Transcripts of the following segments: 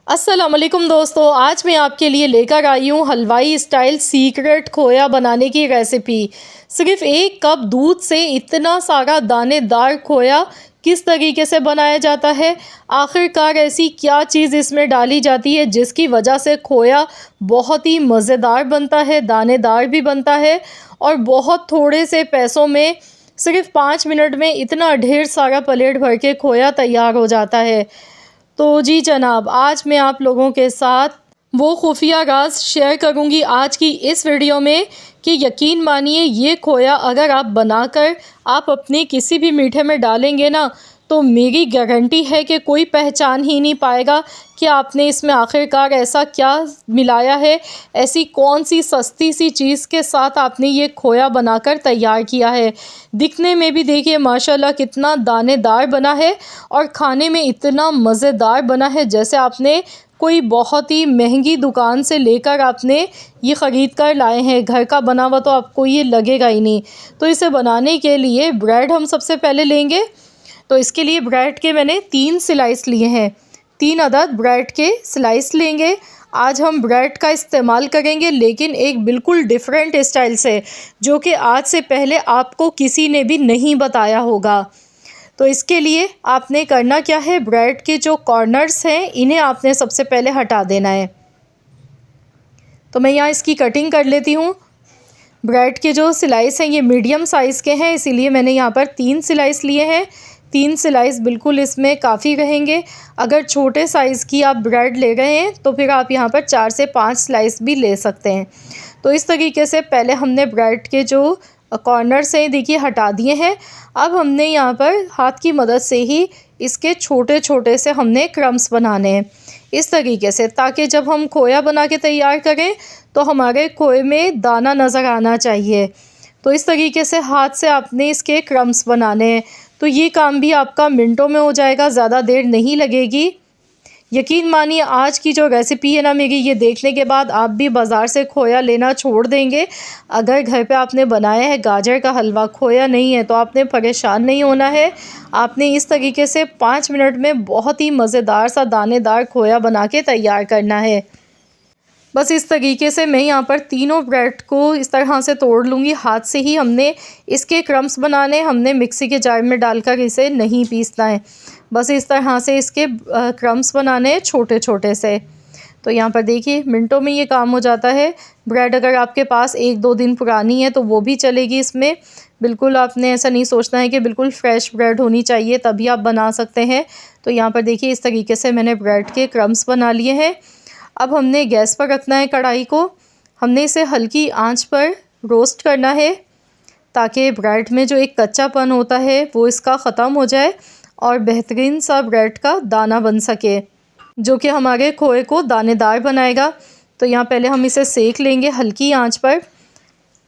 अस्सलाम वालेकुम दोस्तों, आज मैं आपके लिए लेकर आई हूँ हलवाई स्टाइल सीक्रेट खोया बनाने की रेसिपी। सिर्फ एक कप दूध से इतना सारा दानेदार खोया किस तरीके से बनाया जाता है, आखिरकार ऐसी क्या चीज़ इसमें डाली जाती है जिसकी वजह से खोया बहुत ही मज़ेदार बनता है, दानेदार भी बनता है और बहुत थोड़े से पैसों में सिर्फ 5 मिनट में इतना ढेर सारा प्लेट भर के खोया तैयार हो जाता है। तो जी जनाब, आज मैं आप लोगों के साथ वो खुफिया राज शेयर करूंगी आज की इस वीडियो में कि यकीन मानिए ये खोया अगर आप बनाकर आप अपने किसी भी मीठे में डालेंगे ना, तो मेरी गारंटी है कि कोई पहचान ही नहीं पाएगा कि आपने इसमें आखिरकार ऐसा क्या मिलाया है, ऐसी कौन सी सस्ती सी चीज़ के साथ आपने ये खोया बनाकर तैयार किया है। दिखने में भी देखिए माशाल्लाह कितना दानेदार बना है और खाने में इतना मज़ेदार बना है जैसे आपने कोई बहुत ही महंगी दुकान से लेकर आपने ये ख़रीद कर लाए हैं। घर का बना हुआ तो आपको ये लगेगा ही नहीं। तो इसे बनाने के लिए ब्रेड हम सबसे पहले लेंगे। तो इसके लिए ब्रेड के मैंने 3 स्लाइस लिए हैं, 3 अदद ब्रेड के स्लाइस लेंगे। आज हम ब्रेड का इस्तेमाल करेंगे लेकिन एक बिल्कुल डिफरेंट स्टाइल से, जो कि आज से पहले आपको किसी ने भी नहीं बताया होगा। तो इसके लिए आपने करना क्या है, ब्रेड के जो कॉर्नर्स हैं इन्हें आपने सबसे पहले हटा देना है। तो मैं यहाँ इसकी कटिंग कर लेती हूँ। ब्रेड के जो स्लाइस हैं ये मीडियम साइज़ के हैं, इसीलिए मैंने यहाँ पर 3 स्लाइस लिए हैं। 3 स्लाइस बिल्कुल इसमें काफ़ी रहेंगे। अगर छोटे साइज़ की आप ब्रेड ले रहे हैं तो फिर आप यहाँ पर 4 से 5 स्लाइस भी ले सकते हैं। तो इस तरीके से पहले हमने ब्रेड के जो कॉर्नर्स हैं देखिए हटा दिए हैं। अब हमने यहाँ पर हाथ की मदद से ही इसके छोटे छोटे से हमने क्रम्स बनाने हैं इस तरीके से, ताकि जब हम खोया बना के तैयार करें तो हमारे खोए में दाना नज़र आना चाहिए। तो इस तरीके से हाथ से आपने इसके क्रम्स बनाने हैं। तो ये काम भी आपका मिनटों में हो जाएगा, ज़्यादा देर नहीं लगेगी। यकीन मानिए आज की जो रेसिपी है ना मेरी, ये देखने के बाद आप भी बाज़ार से खोया लेना छोड़ देंगे। अगर घर पे आपने बनाया है गाजर का हलवा, खोया नहीं है, तो आपने परेशान नहीं होना है। आपने इस तरीके से 5 मिनट में बहुत ही मज़ेदार सा दानेदार खोया बना के तैयार करना है। बस इस तरीके से मैं यहाँ पर तीनों ब्रेड को इस तरह से तोड़ लूँगी। हाथ से ही हमने इसके क्रम्स बनाने, हमने मिक्सी के जार में डालकर इसे नहीं पीसना है। बस इस तरह से इसके क्रम्स बनाने हैं छोटे छोटे से। तो यहाँ पर देखिए मिनटों में ये काम हो जाता है। ब्रेड अगर आपके पास 1-2 दिन पुरानी है तो वो भी चलेगी इसमें। बिल्कुल आपने ऐसा नहीं सोचना है कि बिल्कुल फ्रेश ब्रेड होनी चाहिए तभी आप बना सकते हैं। तो यहाँ पर देखिए इस तरीके से मैंने ब्रेड के क्रम्स बना लिए हैं। अब हमने गैस पर रखना है कढ़ाई को। हमने इसे हल्की आंच पर रोस्ट करना है ताकि ब्रेड में जो एक कच्चापन होता है वो इसका ख़त्म हो जाए और बेहतरीन सा ब्रेड का दाना बन सके, जो कि हमारे खोए को दानेदार बनाएगा। तो यहाँ पहले हम इसे सेक लेंगे हल्की आंच पर।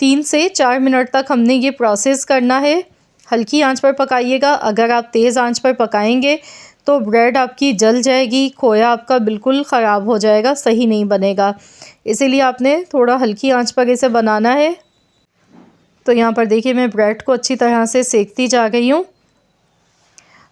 3 से 4 मिनट तक हमने ये प्रोसेस करना है। हल्की आंच पर पकाइएगा। अगर आप तेज़ आंच पर पकाएंगे तो ब्रेड आपकी जल जाएगी, खोया आपका बिल्कुल ख़राब हो जाएगा, सही नहीं बनेगा। इसीलिए आपने थोड़ा हल्की आंच पर इसे बनाना है। तो यहाँ पर देखिए मैं ब्रेड को अच्छी तरह से सेकती जा रही हूँ।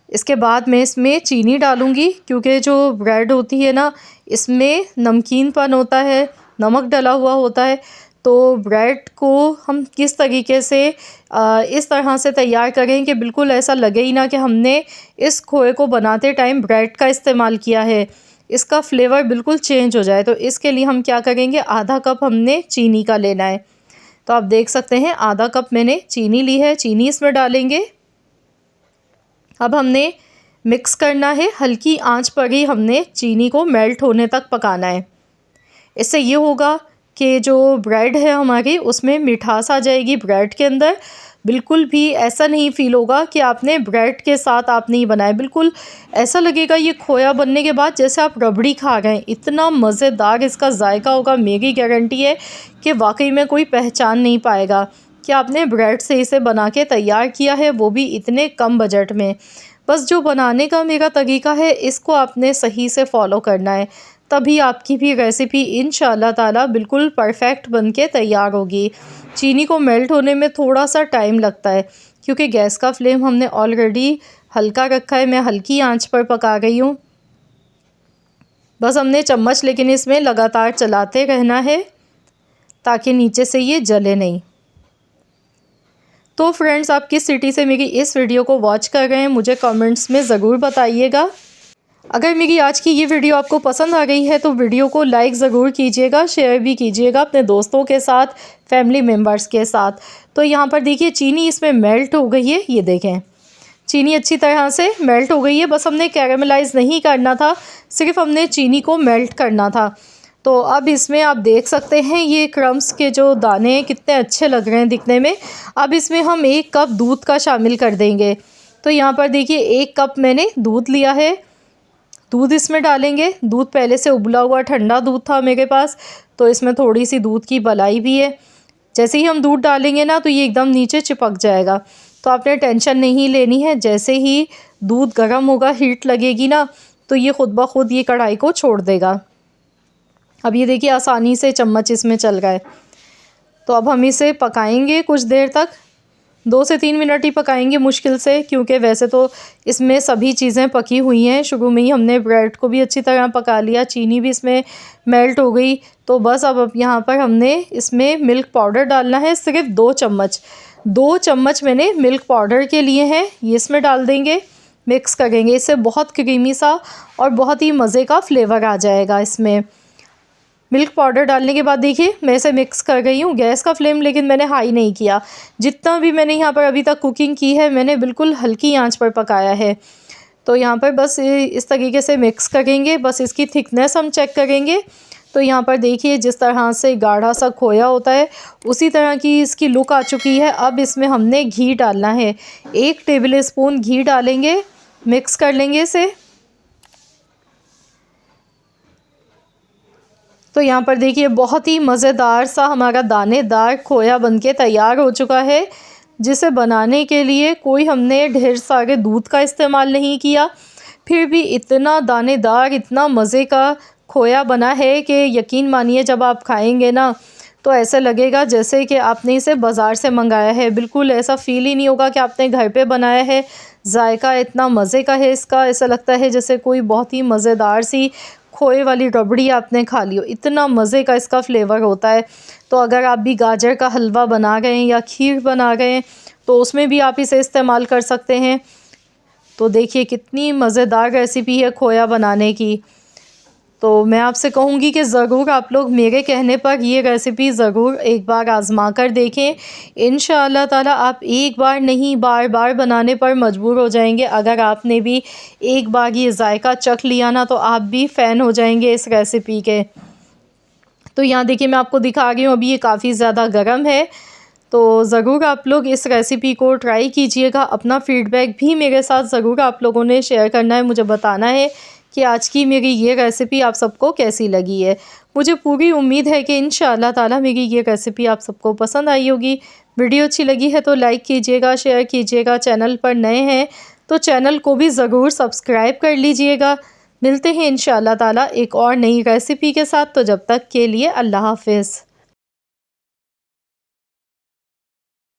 इसके बाद मैं इसमें चीनी डालूँगी, क्योंकि जो ब्रेड होती है ना इसमें नमकीनपन होता है, नमक डला हुआ होता है। तो ब्रेड को हम किस तरीके से इस तरह से तैयार करें कि बिल्कुल ऐसा लगे ही ना कि हमने इस खोए को बनाते टाइम ब्रेड का इस्तेमाल किया है, इसका फ्लेवर बिल्कुल चेंज हो जाए। तो इसके लिए हम क्या करेंगे, आधा कप हमने चीनी का लेना है। तो आप देख सकते हैं आधा कप मैंने चीनी ली है, चीनी इसमें डालेंगे। अब हमने मिक्स करना है, हल्की आंच पर ही हमने चीनी को मेल्ट होने तक पकाना है। इससे ये होगा कि जो ब्रेड है हमारी उसमें मिठास आ जाएगी ब्रेड के अंदर। बिल्कुल भी ऐसा नहीं फ़ील होगा कि आपने ब्रेड के साथ आप नहीं बनाए। बिल्कुल ऐसा लगेगा ये खोया बनने के बाद जैसे आप रबड़ी खा रहे हैं। इतना मज़ेदार इसका जायका होगा, मेरी गारंटी है कि वाकई में कोई पहचान नहीं पाएगा कि आपने ब्रेड से इसे बना के तैयार किया है, वो भी इतने कम बजट में। बस जो बनाने का मेरा तरीका है इसको आपने सही से फॉलो करना है, तभी आपकी भी रेसिपी इंशाल्लाह ताला बिल्कुल परफेक्ट बन के तैयार होगी। चीनी को मेल्ट होने में थोड़ा सा टाइम लगता है, क्योंकि गैस का फ्लेम हमने ऑलरेडी हल्का रखा है। मैं हल्की आंच पर पका रही हूँ। बस हमने चम्मच लेकिन इसमें लगातार चलाते रहना है ताकि नीचे से ये जले नहीं। तो फ्रेंड्स, आप किस सिटी से मेरी इस वीडियो को वॉच कर रहे हैं मुझे कमेंट्स में ज़रूर बताइएगा। अगर मेरी आज की ये वीडियो आपको पसंद आ गई है तो वीडियो को लाइक ज़रूर कीजिएगा, शेयर भी कीजिएगा अपने दोस्तों के साथ, फैमिली मेम्बर्स के साथ। तो यहाँ पर देखिए चीनी इसमें मेल्ट हो गई है, ये देखें चीनी अच्छी तरह से मेल्ट हो गई है। बस हमने कैरेमलाइज़ नहीं करना था, सिर्फ हमने चीनी को मेल्ट करना था। तो अब इसमें आप देख सकते हैं ये क्रम्स के जो दाने हैं कितने अच्छे लग रहे हैं दिखने में। अब इसमें हम 1 कप दूध का शामिल कर देंगे। तो यहाँ पर देखिए 1 कप मैंने दूध लिया है, दूध इसमें डालेंगे। दूध पहले से उबला हुआ ठंडा दूध था मेरे पास, तो इसमें थोड़ी सी दूध की मलाई भी है। जैसे ही हम दूध डालेंगे ना तो ये एकदम नीचे चिपक जाएगा, तो आपने टेंशन नहीं लेनी है। जैसे ही दूध गर्म होगा, हीट लगेगी ना, तो ये खुद ब खुद ये कढ़ाई को छोड़ देगा। अब ये देखिए आसानी से चम्मच इसमें चल रहा है। तो अब हम इसे पकाएंगे कुछ देर तक, 2 से 3 मिनट ही पकाएंगे मुश्किल से, क्योंकि वैसे तो इसमें सभी चीज़ें पकी हुई हैं। शुरू में ही हमने ब्रेड को भी अच्छी तरह पका लिया, चीनी भी इसमें मेल्ट हो गई। तो बस अब यहाँ पर हमने इसमें मिल्क पाउडर डालना है, सिर्फ 2 चम्मच। 2 चम्मच मैंने मिल्क पाउडर के लिए हैं, ये इसमें डाल देंगे, मिक्स करेंगे। इससे बहुत क्रीमी सा और बहुत ही मज़े का फ्लेवर आ जाएगा इसमें। मिल्क पाउडर डालने के बाद देखिए मैं इसे मिक्स कर गई हूँ। गैस का फ्लेम लेकिन मैंने हाई नहीं किया। जितना भी मैंने यहाँ पर अभी तक कुकिंग की है मैंने बिल्कुल हल्की आंच पर पकाया है। तो यहाँ पर बस इस तरीके से मिक्स करेंगे। बस इसकी थिकनेस हम चेक करेंगे। तो यहाँ पर देखिए जिस तरह से गाढ़ा सा खोया होता है उसी तरह की इसकी लुक आ चुकी है। अब इसमें हमने घी डालना है, 1 टेबल स्पून घी डालेंगे, मिक्स कर लेंगे इसे। तो यहाँ पर देखिए बहुत ही मज़ेदार सा हमारा दानेदार खोया बनके तैयार हो चुका है, जिसे बनाने के लिए कोई हमने ढेर सारे दूध का इस्तेमाल नहीं किया, फिर भी इतना दानेदार, इतना मज़े का खोया बना है कि यकीन मानिए जब आप खाएंगे ना तो ऐसा लगेगा जैसे कि आपने इसे बाज़ार से मंगाया है। बिल्कुल ऐसा फ़ील ही नहीं होगा कि आपने घर पे बनाया है। जायका इतना मज़े का है इसका, ऐसा लगता है जैसे कोई बहुत ही मज़ेदार सी खोए वाली रबड़ी आपने खा ली हो, इतना मज़े का इसका फ्लेवर होता है। तो अगर आप भी गाजर का हलवा बना रहे हैं या खीर बना रहे हैं तो उसमें भी आप इसे इस्तेमाल कर सकते हैं। तो देखिए कितनी मज़ेदार रेसिपी है खोया बनाने की। तो मैं आपसे कहूँगी कि ज़रूर आप लोग मेरे कहने पर ये रेसिपी ज़रूर एक बार आज़मा कर देखें। इंशाअल्लाह ताला आप एक बार नहीं बार बार बनाने पर मजबूर हो जाएंगे। अगर आपने भी एक बार ये जायका चख लिया ना तो आप भी फ़ैन हो जाएंगे इस रेसिपी के। तो यहाँ देखिए मैं आपको दिखा रही हूँ, अभी ये काफ़ी ज़्यादा गर्म है। तो ज़रूर आप लोग इस रेसिपी को ट्राई कीजिएगा। अपना फ़ीडबैक भी मेरे साथ ज़रूर आप लोगों ने शेयर करना है, मुझे बताना है कि आज की मेरी ये रेसिपी आप सबको कैसी लगी है। मुझे पूरी उम्मीद है कि इंशाअल्लाह ताला मेरी ये रेसिपी आप सबको पसंद आई होगी। वीडियो अच्छी लगी है तो लाइक कीजिएगा, शेयर कीजिएगा। चैनल पर नए हैं तो चैनल को भी ज़रूर सब्सक्राइब कर लीजिएगा। मिलते हैं इंशाअल्लाह ताला एक और नई रेसिपी के साथ। तो जब तक के लिए अल्लाह हाफ़िज़।